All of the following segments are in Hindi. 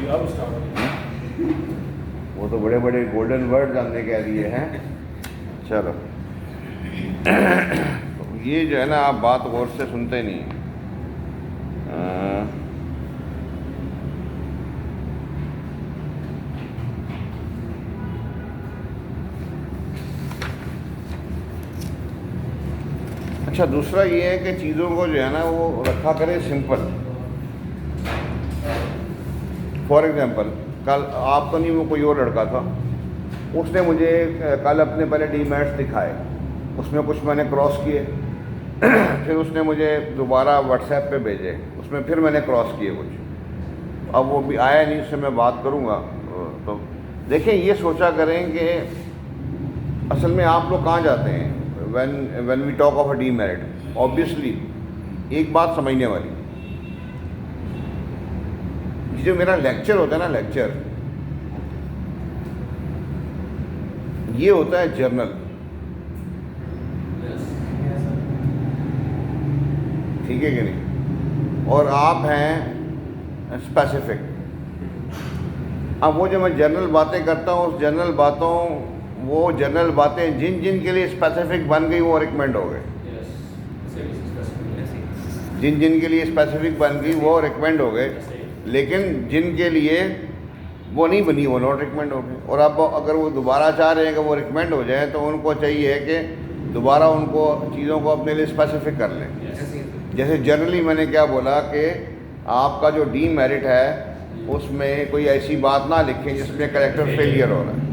अब स्टार्ट। वो तो बड़े बड़े गोल्डन वर्ड जानने कह दिए हैं। चलो तो ये जो है ना, आप बात गौर से सुनते नहीं हैं। अच्छा, दूसरा ये है कि चीज़ों को जो है ना वो रखा करें सिंपल। फॉर एग्जांपल, कल आप तो नहीं, वो कोई और लड़का था, उसने मुझे कल अपने पहले डीमैट्स दिखाए, उसमें कुछ मैंने क्रॉस किए फिर उसने मुझे दोबारा व्हाट्सएप पे भेजे, उसमें फिर मैंने क्रॉस किए कुछ। अब वो भी आया नहीं, उससे मैं बात करूँगा। तो देखें, ये सोचा करें कि असल में आप लोग कहाँ जाते हैं when we talk of a demerit। Obviously एक बात समझने वाली, जो मेरा लेक्चर होता है ना, लेक्चर ये होता है जर्नल, ठीक है कि नहीं, और आप हैं स्पेसिफिक। अब वो जो मैं जनरल बातें करता हूँ, उस जनरल बातों, वो जनरल बातें जिन जिन के लिए स्पेसिफिक बन गई वो रिकमेंड हो गए, जिन जिन के लिए स्पेसिफिक बन गई वो रिकमेंड हो गए, लेकिन जिनके लिए वो नहीं बनी वो नॉट रिकमेंड हो गए। और अब अगर वो दोबारा चाह रहे हैं कि वो रिकमेंड हो जाए, तो उनको चाहिए कि दोबारा उनको चीज़ों को अपने लिए स्पेसिफिक कर लें। जैसे जनरली मैंने क्या बोला कि आपका जो डीमेरिट है उसमें कोई ऐसी बात ना लिखें जिसमें कैरेक्टर फेलियर हो रहा है।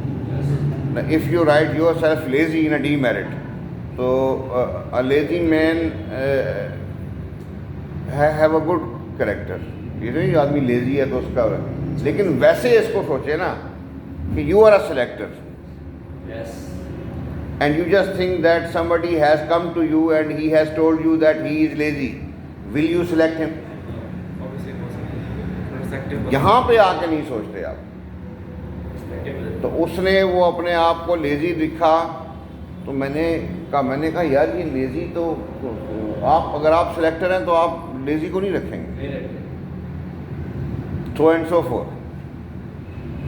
If you write yourself lazy in a demerit, so a lazy man have a good character। ये नहीं आदमी लेजी है तो उसका, लेकिन वैसे इसको सोचे ना कि you are a selector, and you just think that somebody has come to you and he has told you that he is lazy, will you select him? यहाँ पे आके नहीं सोचते आप। तो उसने वो अपने आप को लेज़ी दिखा, तो मैंने कहा यार ये लेज़ी तो आप, अगर आप सिलेक्टर हैं तो आप लेज़ी को नहीं रखेंगे, सो एंड सो फोर,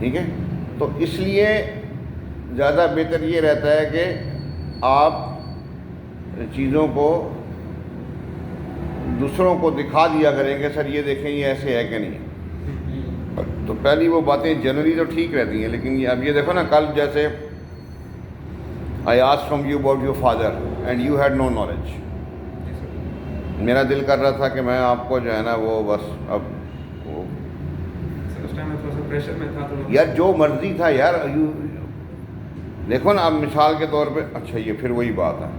ठीक है। तो इसलिए ज़्यादा बेहतर ये रहता है कि आप चीज़ों को दूसरों को दिखा दिया करेंगे, सर ये देखें ये ऐसे है कि नहीं। तो पहली वो बातें जनरली तो ठीक रहती हैं, लेकिन अब ये देखो ना, कल जैसे I asked from you about your father and you had no knowledge. मेरा दिल कर रहा था कि मैं आपको जो है ना वो बस, अब वो उस टाइम में थोड़ा सा प्रेशर में था, तो यार जो मर्जी था यार, यू देखो ना, अब मिसाल के तौर पे, अच्छा ये फिर वही बात है,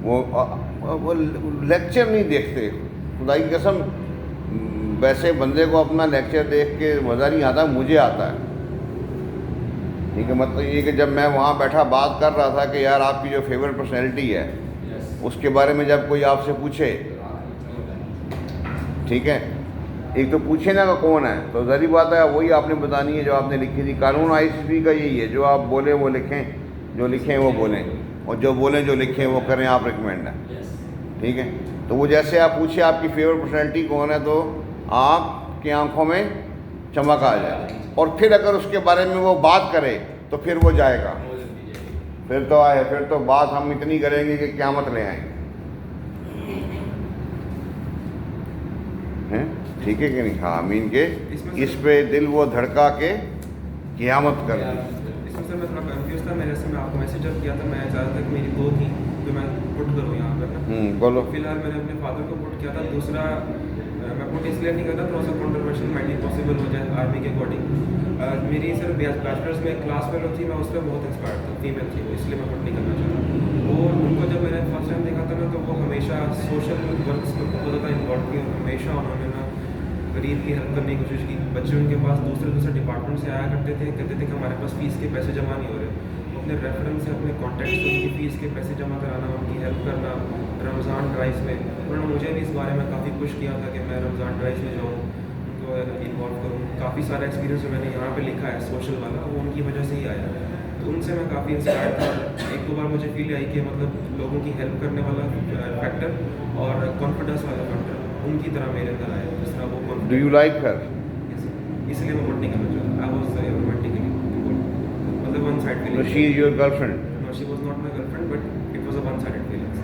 वो लेक्चर नहीं देखते, खुदा की कसम। वैसे बंदे को अपना लेक्चर देख के मज़ा नहीं आता, मुझे आता है, ठीक है। मतलब ये कि जब मैं वहाँ बैठा बात कर रहा था कि यार आपकी जो फेवरेट पर्सनैलिटी है उसके बारे में जब कोई आपसे पूछे, ठीक है, एक तो पूछे ना कि कौन है, तो ज़री बात है वही आपने बतानी है जो आपने लिखी थी। कानून ISSB का यही है, जो आप बोले वो लिखें, जो लिखें वो बोलें, और जो बोलें जो लिखें वो करें, आप रिकमेंड है, ठीक है। तो वो जैसे आप पूछे आपकी फेवरेट पर्सनैलिटी कौन है, तो आपकी आंखों में चमक आ जाए, और फिर अगर उसके बारे में वो बात करे तो फिर वो जाएगा, फिर तो आए, फिर तो बात हम इतनी करेंगे कि क़यामत ले आएंगे, हैं, ठीक है कि नहीं। हाँ, मीन के इस पे दिल वो धड़का के क़यामत कर दी। इसमें सर मैं थोड़ा कंफ्यूज था, मैं जैसे मैं आपको मैसेज जब किया था, मैं ज़्यादातर मेरी दो थी जो मैं पुट करूँ यहाँ पर ना, बोलो। फिलहाल मैंने अपने फादर को पुट किया था। दूसरा मैं पुट इसलिए नहीं करता, थोड़ा सा कॉन्ट्रोवर्शियल माइंड पॉसिबल हो जाए आर्मी के अकॉर्डिंग। मेरी सर बैचलर्स में क्लास फेलो थी, मैं उस पर बहुत इंस्पायर्ड था, फीमेल थी, इसलिए मैं पुट नहीं करना चाहता। वो उनको जब मैंने फर्स्ट टाइम देखा था ना, तो वो हमेशा सोशल वर्क में बहुत ज़्यादा इन्वॉल्व थी, और हमेशा उन्होंने ना गरीब की हेल्प करने की कोशिश की। बच्चे उनके पास दूसरे डिपार्टमेंट से आया करते थे, कहते थे कि हमारे पास फ़ीस के पैसे जमा नहीं हो रहे, अपने रेफरेंस से, अपने कॉन्टैक्ट से उनकी फ़ीस के पैसे जमा कराना, उनकी हेल्प करना रमज़ान ड्राइव में। उन्होंने मुझे भी इस बारे में काफ़ी पुश किया था कि मैं रमज़ान ड्राइव में जाऊँ, उनको इन्वॉल्व करूँ। काफ़ी सारा एक्सपीरियंस जो मैंने यहाँ पे लिखा है सोशल वाला, वो उनकी वजह से ही आया। तो उनसे मैं काफ़ी इंस्पायर्ड था। एक दो बार मुझे फील आई कि मतलब लोगों की हेल्प करने वाला फैक्टर और कॉन्फिडेंस वाला फैक्टर उनकी तरह मेरे अंदर आया, जिस तरह वो। डू यू लाइक हर? इसलिए मैं वोट नहीं करना No, she is your girlfriend. No, she was not my girlfriend, but it was a one-sided feelings.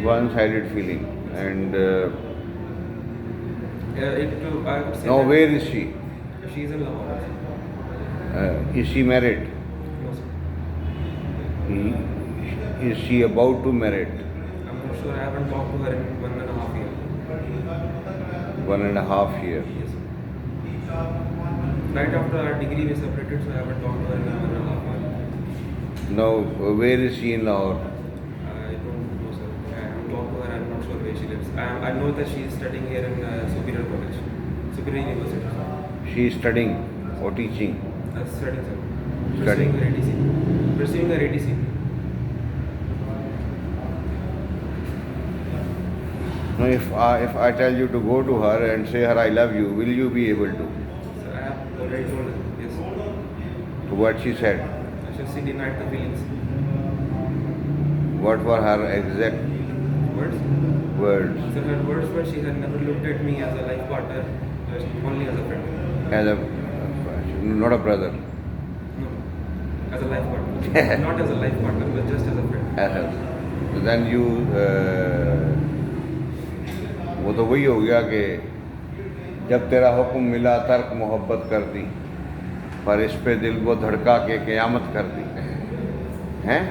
One-sided feeling. And I would say now, that where is she? she is in Lahore. Is she married? No, sir. Is she about to marry? I'm not sure. I haven't talked to her in 1.5 years. 1.5 years. Yes, sir. Right after our degree we separated, so I haven't talked to her in 1.5 years. Now, where is she in Lahore? I don't know, sir. I haven't talked to her. I'm not sure where she lives. I know that she is studying here in Superior College, Superior University. She is studying or teaching? Studying, sir. Studying. Pursuing her ATC. Pursuing her ATC. Now, if I tell you to go to her and say her I love you, will you be able to? So I have already told her, yes. To what she said? She denied the feelings. What were her exact Words? words? So her words were she had never looked at me as a life partner, only as a friend. As a, not a brother. No, as a life partner. Not as a life partner, but just as a friend. So then you, वो तो वही हो गया कि जब तेरा हुक्म मिला तर्क मोहब्बत कर दी, पर इस पे दिल को धड़का के क़यामत कर दी, हैं?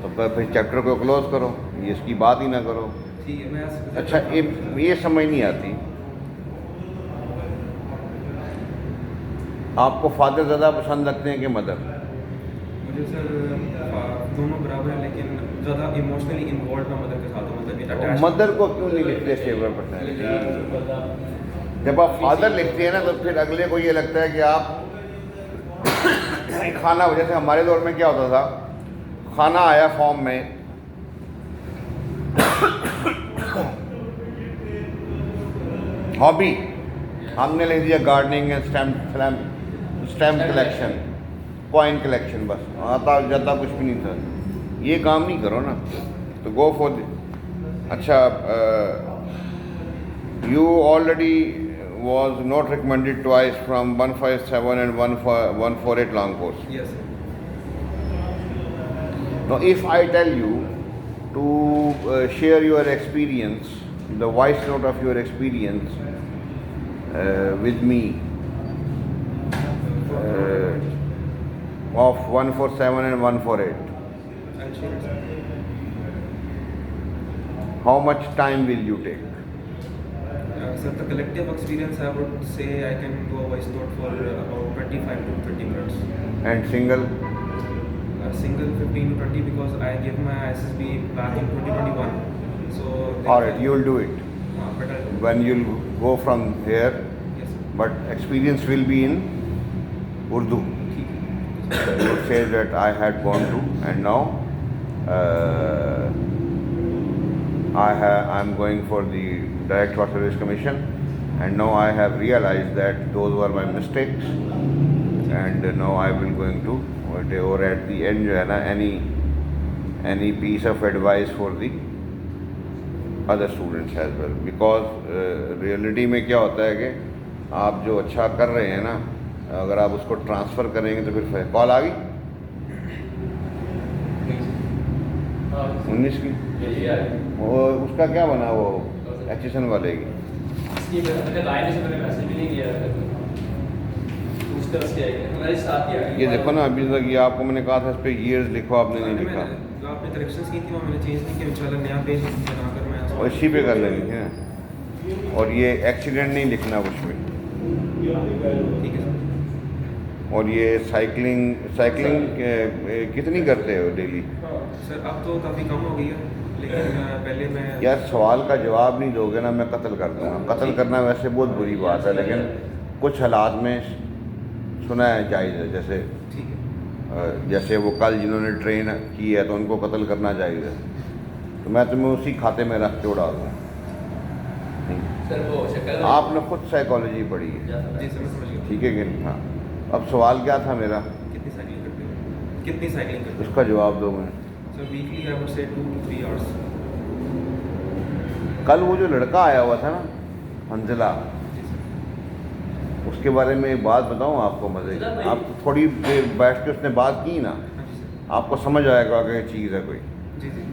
तो फिर चैप्टर को क्लोज करो, ये इसकी बात ही ना करो। ठीक है, मैं अच्छा, ये समझ नहीं आती, आपको फादर ज़्यादा पसंद लगते हैं कि मदर? मुझे सर दोनों बराबर है, लेकिन ज़्यादा इमोशनली इन्वॉल्व मैं मदर के साथ हूँ, मतलब attached। मदर को क्यों नहीं लिखते फेवर पर्सनैलिटी? जब आप फादर लिखते हैं ना, तो फिर अगले को ये लगता है कि आप खाना, जैसे हमारे दौर में क्या होता था, खाना आया फॉर्म में, हॉबी हमने लिख दिया gardening and stamp collection, coin collection, बस आता जाता कुछ भी नहीं था। ये काम नहीं करो ना, तो गो फॉर अच्छा, you already was not recommended twice from 157 and 148 long course. Yes, sir. Now, if I tell you to share your experience, the voice note of your experience with me of 147 and 148, I'll share it, sir. how much time will you take? Sir, the collective experience, I would say I can do a voice note for about 25 to 30 minutes. And single? Single 15 to 20, because I gave my ISSB back in 2021. So Alright, you will do it. But I'll do it. When you'll go from here, Yes, sir. but experience will be in Urdu. You say that I had gone to, and now I'm going for the Direct Water Service Commission, and now I have realized that those were my mistakes, and now I will going to, or at the end जो है ना, any piece of advice for the other students as well, because reality में क्या होता है कि आप जो अच्छा कर रहे हैं ना, अगर आप उसको ट्रांसफ़र करेंगे तो फिर कॉल आ गई 19 की, वो उसका क्या बना वो HSN वाले की? ये देखो ना, अभी तक ये आपको मैंने कहा था इस पर ईयर्स लिखो, आपने नहीं लिखा। आपने करेक्शंस की थी, वो मैंने चेंज नहीं किया, इंशाल्लाह नया पेज बनाकर मैं और इसी पे कर लेनी है, और ये एक्सीडेंट नहीं लिखना कुछ भी। ठीक है सर। और ये साइकिलिंग कितनी करते हो डेली? सर अब तो काफ़ी कम हो गई है, लेकिन पहले मैं यार सवाल का जवाब नहीं दोगे ना, मैं कत्ल कर दूँगा। कत्ल करना वैसे बहुत बुरी बात है, लेकिन कुछ हालात में सुना है जायज़ है, जैसे ठीक है, जैसे वो कल जिन्होंने ट्रेन की है तो उनको कत्ल करना जायज़ है, तो मैं तुम्हें उसी खाते में रख के उड़ा दूँ। आपने खुद साइकोलॉजी पढ़ी है, जी सर, मैं समझ गया। ठीक है कि नहीं? हाँ, अब सवाल क्या था मेरा? कितनी साइकिलिंग करते हो? कितनी साइकिलिंग करते हो? उसका जवाब दो मैं। Sir weekly I would say 2 to 3 hours। कल वो जो लड़का आया हुआ था ना, हंजला, जी सर। उसके बारे में एक बात बताऊं आपको मज़े की। आप थोड़ी देर बैठ के उसने बात की ना, हाँ जी सर। आपको समझ आएगा कि चीज़ है कोई। जी जी।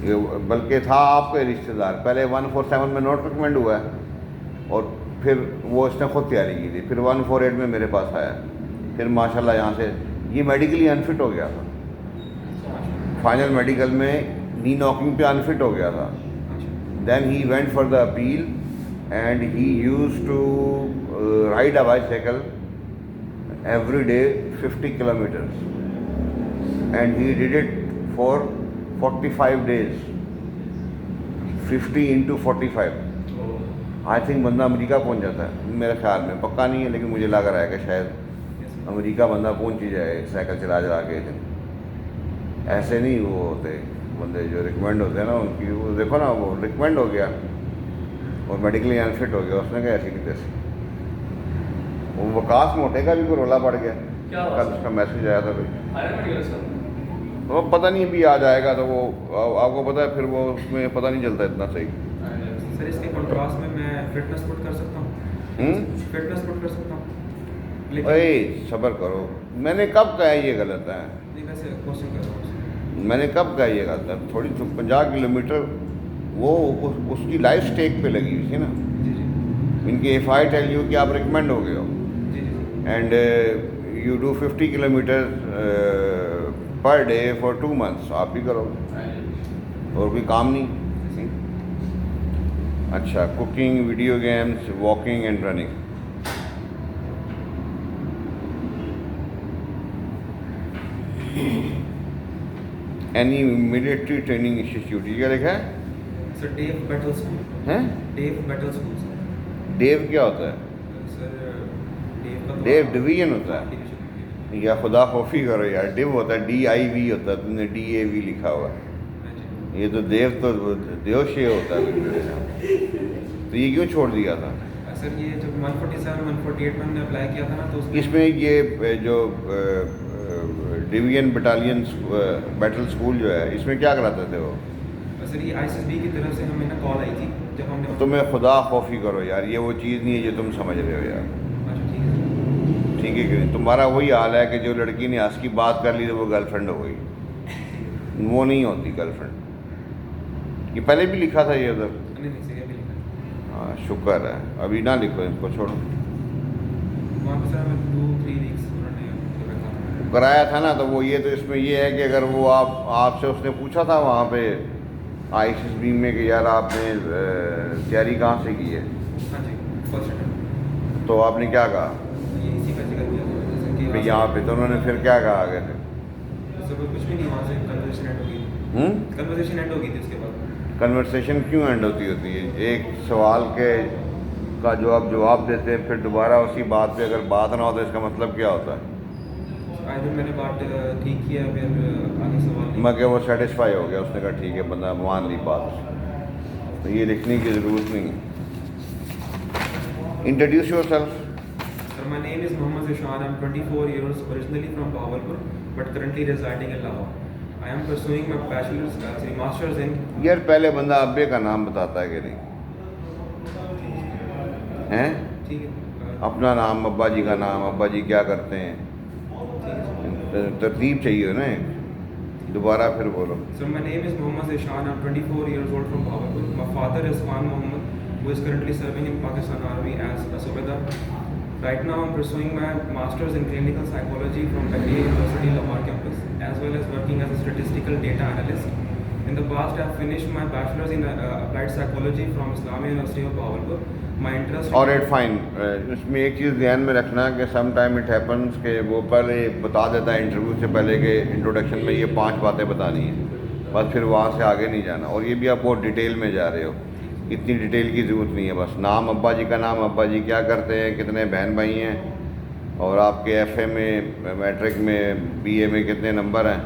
ये बल्कि था आपके रिश्तेदार, पहले 147 में नॉट रिकमेंड हुआ है और फिर वो इसने खुद तैयारी की थी, फिर 148 में मेरे पास आया, फिर माशाल्लाह यहाँ से ये मेडिकली अनफिट हो गया था, फाइनल मेडिकल में नी नॉकिंग पे अनफिट हो गया था। Then he went for the appeal and he used to ride a bicycle every day 50 kilometers and he did it for 45 days, 50 into 45, I think बंदा अमेरिका पहुंच जाता है मेरे ख्याल में, पक्का नहीं है लेकिन मुझे लग रहा है कि शायद अमेरिका बंदा पहुंच ही जाए साइकिल चला चला के। ऐसे नहीं वो होते बंदे जो रिकमेंड होते हैं ना उनकी, वो देखो ना वो रिकमेंड हो गया और मेडिकली अनफिट हो गया, उसने कहा ऐसी की तैसी। वो वकास मोटे का भी कोई रोला पड़ गया, कल उसका मैसेज आया था कोई, वो पता नहीं अभी आ जाएगा तो वो आपको पता है फिर वो उसमें पता नहीं चलता इतना सही। सर इसके कंट्रास्ट में मैं फिटनेस पुट कर सकता हूँ, फिटनेस पुट कर सकता हूँ ओए सब्र करो, मैंने कब कहा ये गलत है? नहीं वैसे क्वेश्चन कर रहा हूँ। मैंने कब कहा ये गलत है? थोड़ी 50 किलोमीटर वो उसकी लाइफ स्टेक पे लगी हुई थी ना। जी जी इनके इफ़ आई टेल यू कि आप रिकमेंड हो गए हो जी जी and you do 50 kilometre per day for 2 months, आप भी करोगे और कोई काम नहीं। अच्छा, cooking, video games, walking and running. Any military training institute, ये क्या लिखा है? Sir Dev battle school. हैं? Dev battle school sir. Dev क्या होता है? सर डेव का डेव डिवीजन होता है डिवीजन। या खुदा खौफी करो यार, डिव होता है DIV होता है, तुमने DAV लिखा हुआ है। हाँ जी। ये तो देव तो देवशे होता है तो ये क्यों छोड़ दिया था? सर ये जब 147 148 में हमने अप्लाई किया था ना तो उसमें इसमें ये जो डिवीजन बटालियन बैटल स्कूल जो है इसमें क्या कराते थे वो? सर ये ISSB की तरफ से हमें ना कॉल आई थी जब हमने तुम्हें खुदा खौफी करो यार, ये वो चीज़ नहीं है जो तुम समझ रहे हो यार। अच्छा ठीक है ठीक है कि नहीं? तुम्हारा वही हाल है कि जो लड़की ने हंस की बात कर ली तो वो गर्लफ्रेंड हो गई, वो नहीं होती गर्लफ्रेंड। ये पहले भी लिखा था ये उधर। नहीं नहीं सर अभी लिखा हाँ शुक्र है, अभी ना लिखो, इसको छोड़ो। वहाँ पर सर हमें 2-3 वीक्स उन्होंने रखा। कराया था ना तो वो ये तो इसमें ये है कि अगर वो आपसे उसने पूछा था वहाँ पे ISSB में कि यार आपने तैयारी कहाँ से की है, हाँ जी फर्स्ट अटेम्प्ट। तो आपने क्या कहा ये इसी का जिक्र किया था जैसे कि भाई यहाँ पे, तो उन्होंने फिर क्या कहा आगे से? सर कुछ भी नहीं, वहाँ से कन्वर्सेशन एंड हो गई। कन्वर्सेशन एंड हो गई थी उसके बाद। कन्वर्सेशन क्यों एंड होती है? एक सवाल के का जो आप जवाब देते हैं फिर दोबारा उसी बात पे अगर बात ना हो तो इसका मतलब क्या होता है? आई थिंक मैंने बात ठीक किया, फिर आगे सवाल नहीं। मैं क्या वो सेटिस्फाई हो गया, उसने कहा ठीक है, बंदा मान ली बात, तो ये लिखने की ज़रूरत नहीं है। Introduce your self. Sir, my name is Mohammad Zishan. I'm 24 years, originally from Bahawalpur, but currently residing in Lahore. I am pursuing my master's in. यार पहले बंदा अब्बे का नाम बताता है कि नहीं? हैं? ठीक है अपना नाम, अब्बा जी का नाम, अब्बा जी क्या करते हैं, तरतीब चाहिए ना। दोबारा फिर बोलो। So my name is Mohammad Zishan. I'm 24 years old from Bahawalpur. My father is Khan Mohammed, who is currently serving in Pakistan Army as a Subedar. Right now, I'm pursuing my master's in clinical psychology from Bahrain University Lahore campus, as well as working as a statistical data analyst. In the past, I've finished my bachelor's in applied psychology from Islamia University of Bahawalpur. My interest. और एट फाइन, इसमें एक चीज़ ध्यान में रखना कि सम टाइम इट हैपन्स कि वो पहले बता देता है इंटरव्यू से पहले के इंट्रोडक्शन में ये 5 बातें बतानी है, बस फिर वहाँ से आगे नहीं जाना। और ये भी आप बहुत डिटेल में जा रहे हो, इतनी डिटेल की ज़रूरत नहीं है। बस नाम, अब्बा जी का नाम, अब्बा जी क्या करते हैं, कितने बहन भाई हैं, और आपके FA में, मैट्रिक में, BA में कितने नंबर हैं,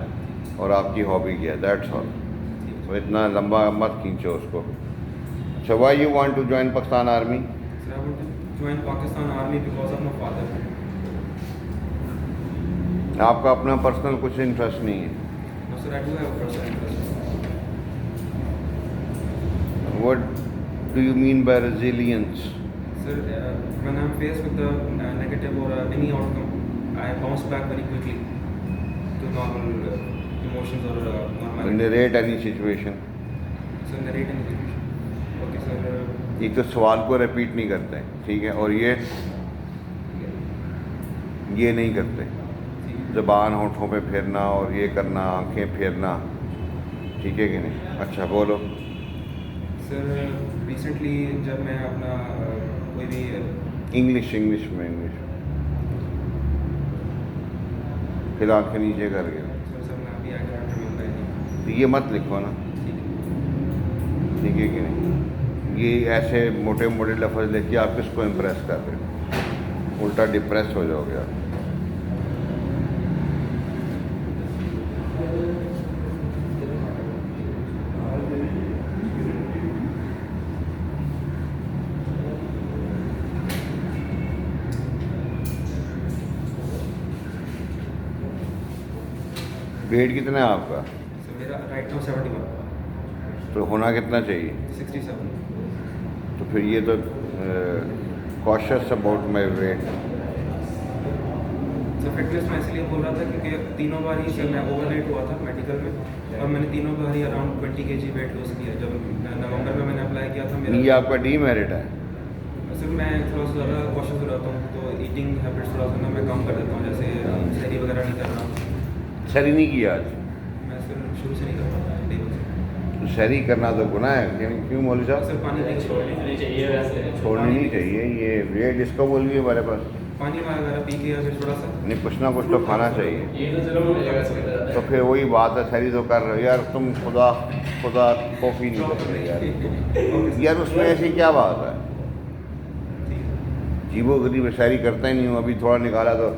और आपकी हॉबी क्या है, दैट्स ऑल। तो इतना लंबा मत खींचो उसको। So why you want to join Pakistan Army? Sir, I want to join Pakistan Army because of my father. आपका अपना पर्सनल कुछ इंटरेस्ट नहीं है? No, sir, I do have a personal interest. What do you mean by resilience? Sir, when I'm faced with the negative or any outcome, I bounce back very quickly. to normal emotions or normal. Narrate any situation. Sir narrate any situation. Okay sir. एक तो सवाल को रिपीट नहीं करते, ठीक है, और ये नहीं करते, ज़बान होठों पे फेरना और ये करना, आंखें फेरना, ठीक है कि नहीं? अच्छा बोलो। सर रिसेंटली जब मैं अपना कोई भी इंग्लिश में फिर आंखें नीचे कर गया, सर मैं अभी आई डोंट रिमेंबर एनी। तो ये मत लिखो ना, ठीक है कि नहीं? ये ऐसे मोटे मोटे लफ्ज़ लेके आप किसको इम्प्रेस कर रहे हो? उल्टा डिप्रेस हो जाओगे आप। वेट कितना है आपका? सर मेरा राइट नाउ 71। तो होना कितना चाहिए? 67। तो फिर ये तो cautious about my weight. Sir fitness मैं इसलिए बोल रहा था क्योंकि तीनों बार ही सर मैं ओवरवेट हुआ था मेडिकल में, और मैंने तीनों बार ही अराउंड 20 kg वेट लॉस किया। जब नवंबर में मैंने अप्लाई किया था ये आपका डीमेरिट है। सर मैं थोड़ा सा ज़्यादा कॉशियस रहता हूँ, तो ईटिंग हैबिट्स थोड़ा सा ना मैं कम कर देता हूँ, जैसे सैरी वगैरह नहीं करना। सैरी नहीं किया आज? मैं सर शुरू से नहीं कर पाता टेबल से। तो सैरी करना तो गुनाह है, क्यों मौलवी साहब? सर पानी नहीं छोड़नी चाहिए वैसे। छोड़नी नहीं चाहिए, ये वेट इसको बोल रही है हमारे पास। पानी वगैरह पी के या फिर थोड़ा सा नहीं, कुछ ना कुछ तो खाना चाहिए। ये तो चलो तो फिर वही बात है, सैरी तो कर रहे हो यार तुम, खुदा कॉफ़ी नहीं कर रहे यार। यार उसमें ऐसी क्या बात है? जीवो गरीब सैरी करता ही नहीं हूँ, अभी थोड़ा निकाला तो।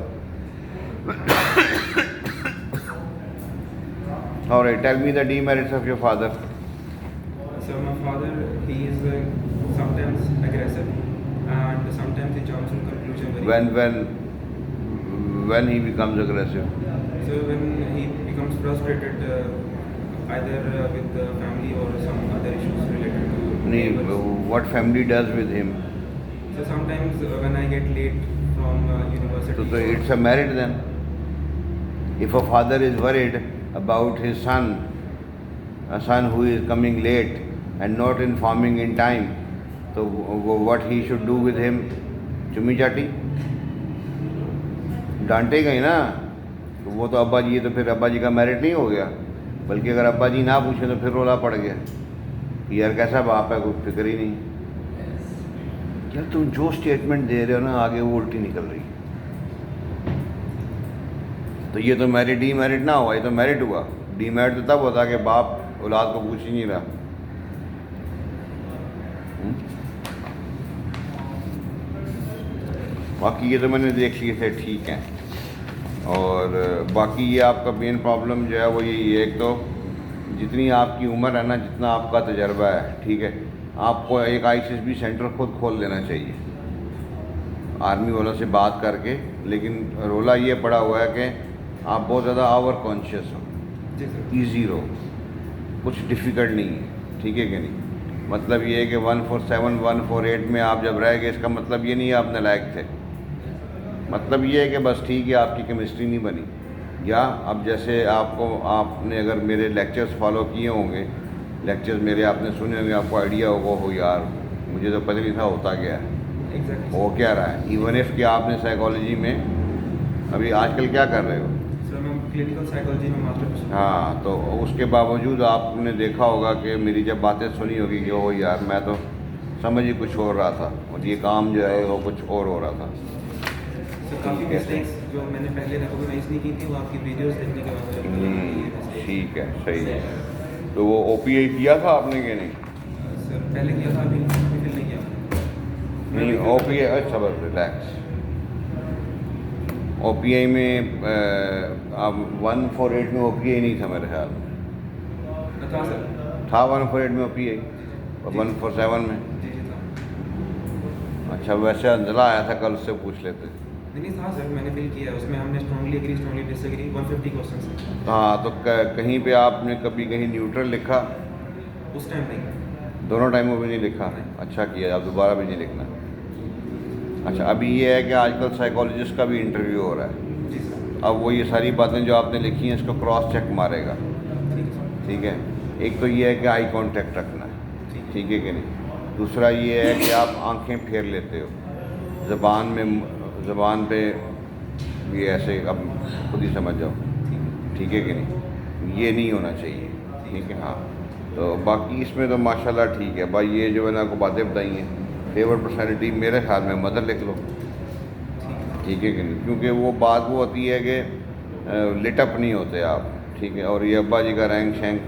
और tell me the demerits of your father. So my father, he is sometimes aggressive and sometimes he jumps to conclusion very. When he becomes aggressive? So when he becomes frustrated, either with the family or some other issues related to neighbors. What family does with him? So sometimes when I get late from university. So it's a merit then. If a father is worried about his son, a son who is coming late and not informing in time, so what he should do with him? चुम्मी चाटी डांटेगा ही ना, तो वो तो अब्बा जी, ये तो फिर अब्बा जी का मेरिट नहीं हो गया, बल्कि अगर अब्बा जी ना पूछे तो फिर रोला पड़ गया कि यार कैसा बाप है, कोई फिक्र ही नहीं। यार तुम जो स्टेटमेंट दे रहे हो ना आगे वो उल्टी निकल रही। तो ये तो मेरिट डीमेरिट ना हुआ, ये तो मेरिट हुआ। डीमेरिट तो तब होता कि बाप औलाद को पूछ ही नहीं रहा। बाकी ये तो मैंने देख लिए थे, ठीक है। और बाकी ये आपका मेन प्रॉब्लम जो है वो यही है, एक तो जितनी आपकी उम्र है ना, जितना आपका तजर्बा है, ठीक है, आपको एक ISSB सेंटर खुद खोल लेना चाहिए आर्मी वालों से बात करके। लेकिन रोला ये पड़ा हुआ है कि आप बहुत ज़्यादा ओवर कॉन्शियस हो, ईजी रहो, कुछ डिफ़िकल्ट नहीं है, ठीक है कि नहीं? मतलब ये है कि 147 148 में आप जब रह गए, इसका मतलब ये नहीं है आप नालायक थे। मतलब ये है कि बस ठीक है आपकी केमिस्ट्री नहीं बनी। या अब जैसे आपने अगर मेरे लेक्चर्स फॉलो किए होंगे, लेक्चर्स मेरे आपने सुने होंगे, आपको आइडिया होगा हो यार मुझे तो पता नहीं था होता क्या है, हो क्या रहा है। इवन इफ़ कि आपने साइकोलॉजी में अभी आजकल क्या कर रहे हो? क्लिनिकल साइकोलॉजी में मास्टर। हाँ, तो उसके बावजूद आपने देखा होगा कि मेरी जब बातें सुनी होगी कि हो यार मैं तो समझ ही कुछ और रहा था और ये काम जो है वो कुछ और हो रहा था। काफ़ी मिस्टेक्स जो मैंने पहले रिकॉग्नाइज नहीं की थी वो आपकी वीडियोस देखने के बाद। ठीक है, सही है। तो वो OPI किया था आपने कि नहीं? सर पहले किया था, अभी फिर नहीं किया। नहीं OPI, अच्छा बस रिलैक्स। OPI में अब 148 में OPI नहीं था मेरे ख्याल में। था सर, था 148 में OPI और 147 में। जी जी था। अच्छा, वैसे अंजला आया था कल, उससे पूछ लेते। नहीं था सर, मैंने फिल किया है, उसमें हमने strongly agree strongly disagree 150 question. हाँ, तो कहीं पे आपने कभी कहीं न्यूट्रल लिखा? उस टाइम नहीं, दोनों टाइमों पे नहीं लिखा? अच्छा किया, आप दोबारा भी नहीं लिखना। अच्छा, अभी ये है कि आजकल साइकोलॉजिस्ट का भी इंटरव्यू हो रहा है, जी सर। अब वो ये सारी बातें जो आपने लिखी हैं इसको क्रॉस चेक मारेगा, ठीक है। एक तो ये है कि आई कांटेक्ट रखना है, ठीक है कि नहीं। दूसरा ये है कि आप आंखें फेर लेते हो, ज़बान पे भी ऐसे, अब खुद ही समझ जाओ, ठीक है कि नहीं, ये नहीं होना चाहिए, ठीक है। हाँ, तो बाकी इसमें तो माशाल्लाह ठीक है भाई। ये जो मैंने आपको बातें बताई हैं, फेवरेट पर्सनैलिटी मेरे ख्याल में मदर लिख लो, ठीक है कि नहीं, क्योंकि वो बात वो होती है कि लिटअप नहीं होते आप, ठीक है। और ये अब्बा जी का रैंक शैंक,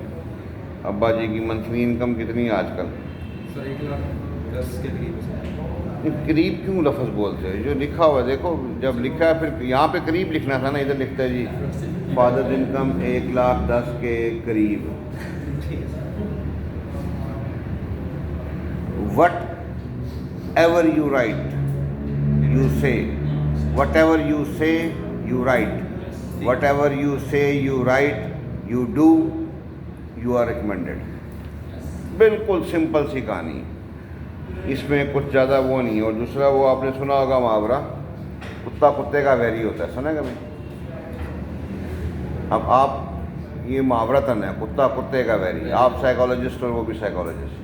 अब्बा जी की मंथली इनकम कितनी है आजकल? सर 1,10,000 के करीब है सर। करीब क्यों लफ्ज़ बोलते हैं? जो लिखा हुआ है देखो, जब लिखा है फिर यहाँ पे करीब लिखना था ना, इधर लिखता है जी फादर इनकम 1,10,000 के करीब। Whatever you write you say, whatever you say you write, whatever you say you write you do, you are recommended. बिल्कुल सिंपल सी कहानी, इसमें कुछ ज़्यादा वो नहीं है। और दूसरा वो आपने सुना होगा मुहावरा, कुत्ता कुत्ते का वैरी होता है, सुना कभी? अब आप, ये मुहावरतन है, कुत्ता कुत्ते का वैरी। आप साइकोलॉजिस्ट और वो भी साइकोलॉजिस्ट,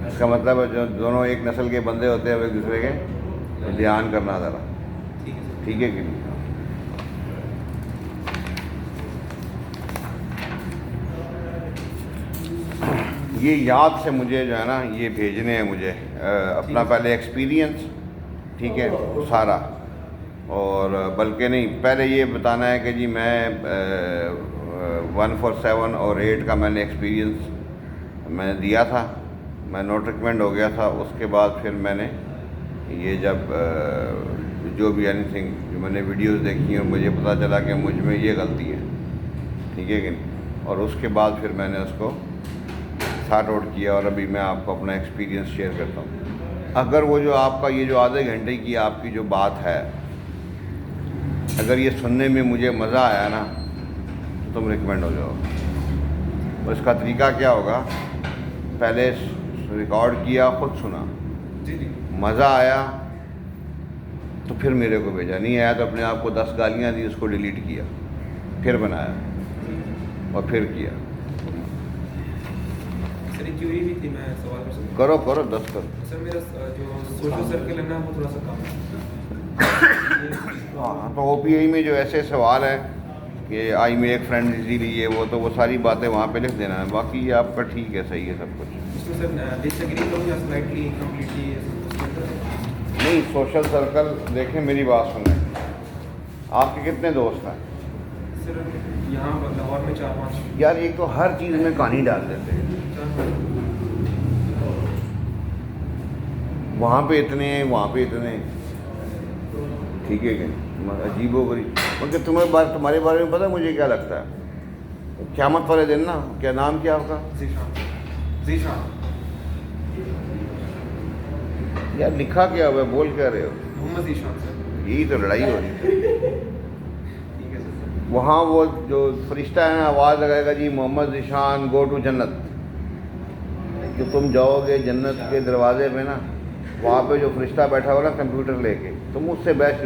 इसका मतलब है जो दोनों एक नस्ल के बंदे होते हैं वो एक दूसरे के ध्यान करना ज़रा, ठीक है कि नहीं। ये याद से मुझे जो है ना ये भेजने हैं मुझे अपना पहले एक्सपीरियंस, ठीक है सारा, और बल्कि नहीं, पहले ये बताना है कि जी मैं 147 और 8 का मैंने एक्सपीरियंस मैंने दिया था, मैं नोट रिकमेंड हो गया था। उसके बाद फिर मैंने ये जब जो भी एनीथिंग जो मैंने वीडियोस देखी और मुझे पता चला कि मुझ में ये गलती है, ठीक है कि नहीं, और उसके बाद फिर मैंने उसको सॉर्ट आउट किया और अभी मैं आपको अपना एक्सपीरियंस शेयर करता हूँ। अगर वो जो आपका ये जो आधे घंटे की आपकी जो बात है, अगर ये सुनने में मुझे मज़ा आया ना तो तुम रिकमेंड हो जाओ। और इसका तरीका क्या होगा, पहले रिकॉर्ड किया, ख़ुद सुना, मज़ा आया तो फिर मेरे को भेजा, नहीं आया तो अपने आप को 10 गालियाँ दी, उसको डिलीट किया, फिर बनाया और फिर किया। सर एक क्यूरी भी थी, मैं सवाल कर सकता करो करो 10 करो। हूँ? सर मेरा जो सोशल सर्कल है ना वो थोड़ा सा कम है। हाँ, तो OPI में जो ऐसे सवाल है कि आई में एक फ्रेंड इजीली ये वो, तो वो सारी बातें वहाँ पे लिख देना है, बाकी ये आपका ठीक है, सही है सब कुछ। इसमें सर डिसएग्री करूँ या स्लाइटली कम्प्लीटली नहीं, सोशल सर्कल देखें, मेरी बात सुनें, आपके कितने दोस्त हैं? सर यहाँ लाहौर में 4-5। यार एक तो हर चीज़ में कहानी डाल देते हैं, वहाँ पे इतने हैं, वहाँ पे इतने हैं, ठीक है क्या? अजीबो गरीब। मगर तुम्हारे बारे में पता है मुझे क्या लगता है? क़यामत वाले दिन ना, क्या नाम क्या आपका? ज़ीशान। यार लिखा क्या हुआ है, बोल क्या रहे हो? मोहम्मद ज़ीशान सर। यही तो लड़ाई हो रही है। ठीक है सर। वहाँ वो जो फरिश्ता है ना, आवाज़ लगाएगा जी मोहम्मद ज़ीशान गो टू जन्नत, कि तुम जाओगे जन्नत के दरवाजे पे ना, वहाँ पे जो फरिश्ता बैठा हुआ ना कंप्यूटर लेके, तुम उससे बैठ,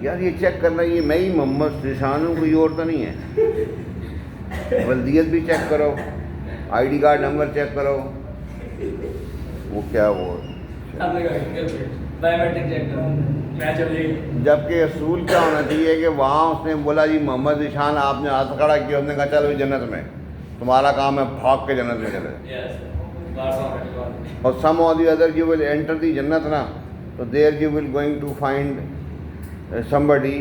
यार ये चेक करना, ये मैं ही मोहम्मद ज़ीशान हूँ, कोई और तो नहीं है। वल्दियत भी चेक करो, ID कार्ड नंबर चेक करो, वो क्या वो, जबकि असूल क्या होना चाहिए कि वहाँ उसने बोला जी मोहम्मद ज़ीशान, आपने हाथ खड़ा किया, उसने कहा चलो जन्नत में, तुम्हारा काम है भाग के जन्नत में चले। और सम और the other you will enter the जन्नत ना, तो there you will going to find somebody,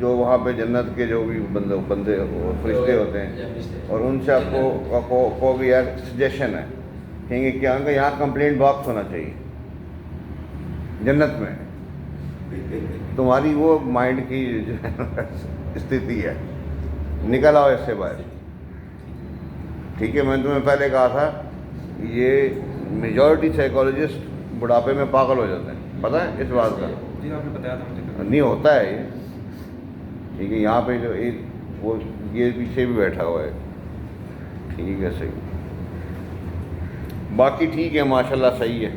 जो वहाँ पे जन्नत के जो भी बंदे फरिश्ते होते हैं, और उनसे आपको कहोगे यार सजेशन है, कहेंगे क्या, उनका यहाँ कंप्लेंट बॉक्स होना चाहिए जन्नत में। तुम्हारी वो माइंड की स्थिति है, निकल आओ इससे बाहर, ठीक है। मैंने तुम्हें पहले कहा था, ये मेजॉरिटी साइकोलॉजिस्ट बुढ़ापे में पागल हो जाते हैं, पता है इस बात का? जी आपने बताया था मुझे। नहीं होता है ये, ठीक है। यहाँ पे जो एक वो ये पीछे भी बैठा हुआ है, ठीक है, सही, बाकी ठीक है, माशाल्लाह सही है।